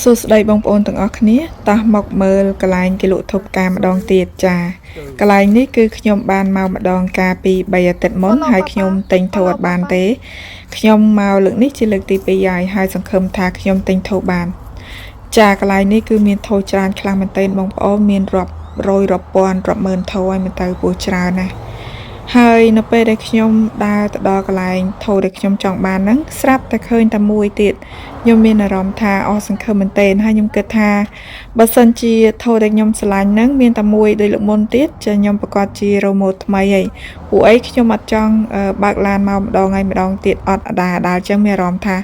សួស្តីបងប្អូនទាំងអស់គ្នាតោះមកមើលកន្លែងគេលក់ធូបការម្ដងទៀតចាកន្លែងនេះគឺខ្ញុំបានមកម្ដងកាលពី3អាទិត្យមុនហើយខ្ញុំទិញធូបអត់បានទេខ្ញុំមកលើកនេះជាលើកទី2ហើយសង្ឃឹមថាខ្ញុំទិញធូបបានចាកន្លែងនេះគឺមានធូបច្រើនខ្លាំងមែនទែនបងប្អូនមានរាប់រយរាប់ពាន់រាប់ម៉ឺនធូបហើយមិនទៅពោះច្រើនណាស់ហើយនៅពេលដែលខ្ញុំដើរទៅដល់កន្លែងធូបដែលខ្ញុំចង់បានហ្នឹងស្រាប់តែឃើញតែមួយទៀតខ្ញុំមានអារម្មណ៍ថាអស់សង្ឃឹមមែនទែនហើយខ្ញុំគិតថាបើសិនជាធូបដែលខ្ញុំស្រឡាញ់ហ្នឹងមានតែមួយដូចលើកមុនទៀតចាខ្ញុំប្រកាសជារ៉ូម៉ូតថ្មីហើយពួកអីខ្ញុំអត់ចង់បើកឡានមកម្ដងហើយម្ដងទៀតអត់ដាអញ្ចឹងមានអារម្មណ៍ថា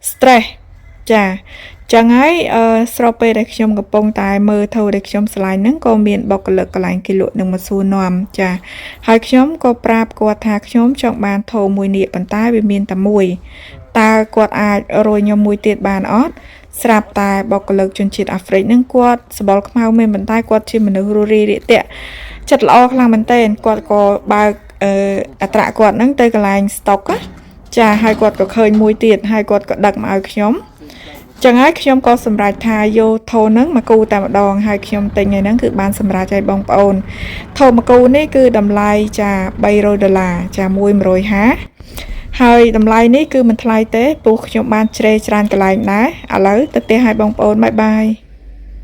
stress ចាចឹងហើយស្របពេលដែលខ្ញុំកំពុងតែមើលធូបដែលខ្ញុំស្រឡាញ់ហ្នឹងក៏មានបុគ្គលិកកន្លែងគេលក់នឹងមកសួរនាំចាហើយខ្ញុំក៏ប្រាប់គាត់ថាខ្ញុំចង់បានធូបមួយនេះប៉ុន្តែវាមានតែមួយតើគាត់អាចរយខ្ញុំមួយទៀតបានអត់ស្រាប់តែបុគ្គលិកជនជាតិអាហ្វ្រិកហ្នឹងគាត់ស្បល់ខ្មៅមែនប៉ុន្តែគាត់ជាមនុស្សរួសរាយរាក់ទាក់ចិត្តល្អខ្លាំងមែនទែនគាត់ក៏បើកអត្រាគាត់ហ្នឹងទៅកន្លែងស្តុកចាហើយគាត់ក៏ឃើញមួយទៀតហើយគាត់ក៏ដឹកមកឲ្យខ្ញុំចឹងហើយខ្ញុំក៏សម្រេចថាយកថូហ្នឹងមកគូតែម្ដងហើយខ្ញុំទិញហ្នឹងគឺបានសម្រេចឲ្យបងប្អូនថូមកគូនេះគឺតម្លៃចា$300ចា150ហើយតម្លៃនេះគឺមិនថ្លៃទេព្រោះខ្ញុំបានជ្រេច្រើនកន្លែងដែរឥឡូវទៅផ្ទះឲ្យបងប្អូនបាយ